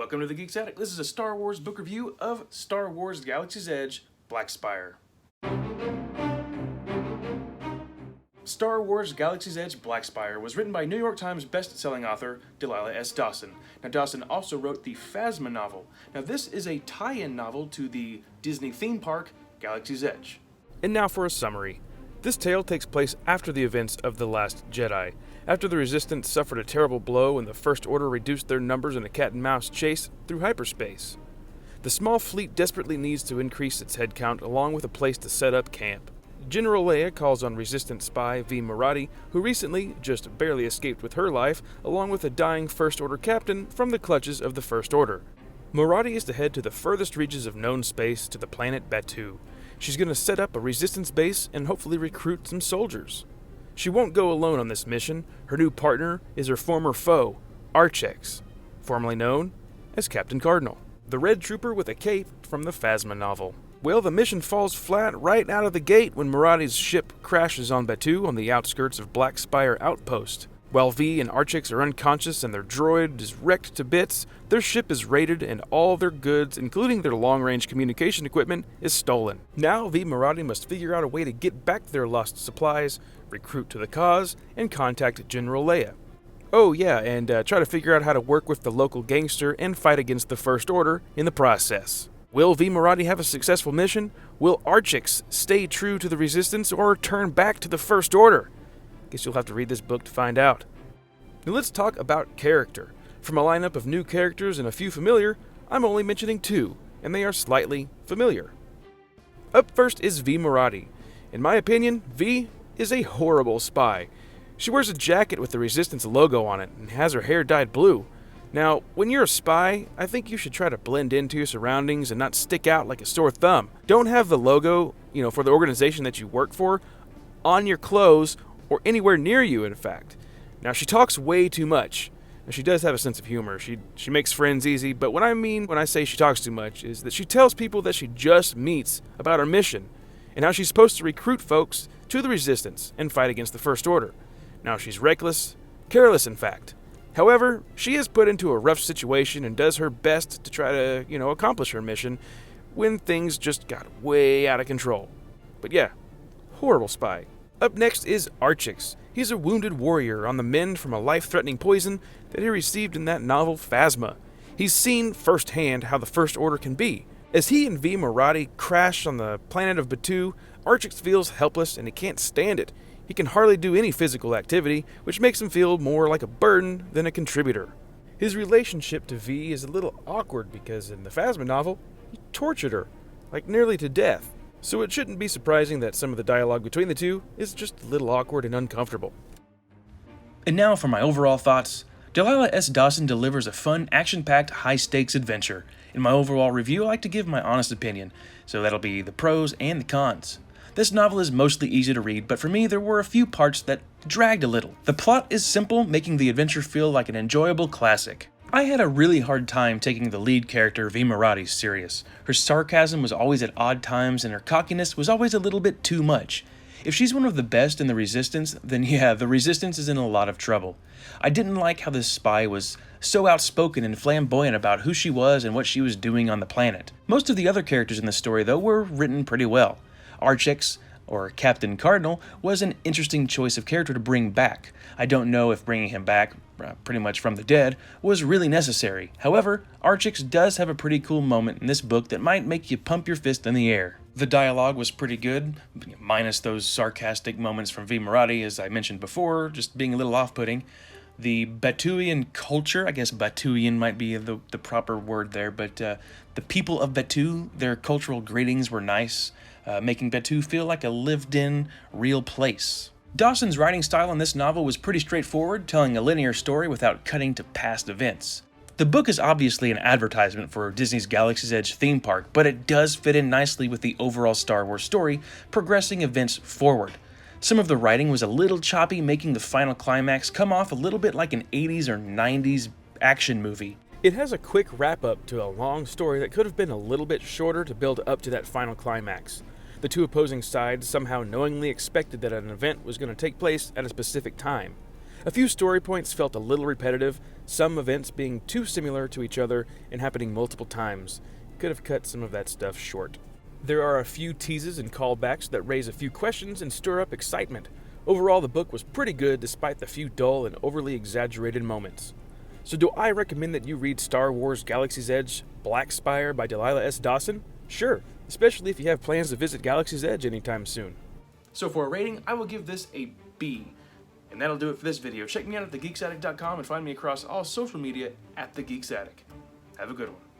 Welcome to the Geeks Attic. This is a Star Wars book review of Star Wars Galaxy's Edge, Black Spire. Star Wars Galaxy's Edge, Black Spire was written by New York Times Bestselling Author Delilah S Dawson. Now, Dawson also wrote the Phasma novel. Now, this is a tie-in novel to the Disney theme park, Galaxy's Edge. And now for a summary. This tale takes place after the events of The Last Jedi, after the Resistance suffered a terrible blow and the First Order reduced their numbers in a cat-and-mouse chase through hyperspace. The small fleet desperately needs to increase its headcount along with a place to set up camp. General Leia calls on Resistance spy V. Moradi, who recently just barely escaped with her life, along with a dying First Order captain from the clutches of the First Order. Moradi is to head to the furthest reaches of known space to the planet Batuu. She's going to set up a Resistance base and hopefully recruit some soldiers. She won't go alone on this mission. Her new partner is her former foe, Archex, formerly known as Captain Cardinal, the Red Trooper with a cape from the Phasma novel. Well, the mission falls flat right out of the gate when Moradi's ship crashes on Batuu on the outskirts of Black Spire Outpost. While V and Archex are unconscious and their droid is wrecked to bits, their ship is raided and all their goods, including their long-range communication equipment, is stolen. Now, V and Moradi must figure out a way to get back their lost supplies, recruit to the cause, and contact General Leia. Oh yeah, and try to figure out how to work with the local gangster and fight against the First Order in the process. Will V. Moradi have a successful mission? Will Archex stay true to the Resistance or turn back to the First Order? Guess you'll have to read this book to find out. Now let's talk about character. From a lineup of new characters and a few familiar, I'm only mentioning two, and they are slightly familiar. Up first is V. Moradi. In my opinion, V is a horrible spy. She wears a jacket with the Resistance logo on it and has her hair dyed blue. Now, when you're a spy, I think you should try to blend into your surroundings and not stick out like a sore thumb. Don't have the logo, for the organization that you work for, on your clothes or anywhere near you, in fact. Now, she talks way too much. Now, she does have a sense of humor. She makes friends easy, but what I mean when I say she talks too much is that she tells people that she just meets about her mission and how she's supposed to recruit folks to the Resistance and fight against the First Order. Now, she's reckless, careless in fact. However, she is put into a rough situation and does her best to try to, accomplish her mission when things just got way out of control. But yeah, horrible spy. Up next is Archex. He's a wounded warrior on the mend from a life-threatening poison that he received in that novel Phasma. He's seen firsthand how the First Order can be. As he and V. Moradi crash on the planet of Batuu, Archex feels helpless and he can't stand it. He can hardly do any physical activity, which makes him feel more like a burden than a contributor. His relationship to V is a little awkward because in the Phasma novel, he tortured her, like nearly to death. So it shouldn't be surprising that some of the dialogue between the two is just a little awkward and uncomfortable. And now for my overall thoughts. Delilah S Dawson delivers a fun, action-packed, high-stakes adventure. In my overall review, I like to give my honest opinion, so that'll be the pros and the cons. This novel is mostly easy to read, but for me there were a few parts that dragged a little. The plot is simple, making the adventure feel like an enjoyable classic. I had a really hard time taking the lead character V. Moradi serious. Her sarcasm was always at odd times and her cockiness was always a little bit too much. If she's one of the best in the Resistance, then yeah, the Resistance is in a lot of trouble. I didn't like how this spy was so outspoken and flamboyant about who she was and what she was doing on the planet. Most of the other characters in the story, though, were written pretty well. Archex, or Captain Cardinal, was an interesting choice of character to bring back. I don't know if bringing him back, pretty much from the dead, was really necessary. However, Archex does have a pretty cool moment in this book that might make you pump your fist in the air. The dialogue was pretty good, minus those sarcastic moments from V. Moradi, as I mentioned before, just being a little off-putting. The Batuuian culture, I guess Batuuian might be the proper word there, but the people of Batuu, their cultural greetings were nice, making Batuu feel like a lived-in, real place. Dawson's writing style in this novel was pretty straightforward, telling a linear story without cutting to past events. The book is obviously an advertisement for Disney's Galaxy's Edge theme park, but it does fit in nicely with the overall Star Wars story, progressing events forward. Some of the writing was a little choppy, making the final climax come off a little bit like an 80s or 90s action movie. It has a quick wrap-up to a long story that could have been a little bit shorter to build up to that final climax. The two opposing sides somehow knowingly expected that an event was going to take place at a specific time. A few story points felt a little repetitive, some events being too similar to each other and happening multiple times. Could have cut some of that stuff short. There are a few teases and callbacks that raise a few questions and stir up excitement. Overall, the book was pretty good despite the few dull and overly exaggerated moments. So do I recommend that you read Star Wars Galaxy's Edge Black Spire by Delilah S Dawson? Sure, especially if you have plans to visit Galaxy's Edge anytime soon. So for a rating, I will give this a B. And that'll do it for this video. Check me out at thegeeksaddict.com and find me across all social media at thegeeksaddict. Have a good one.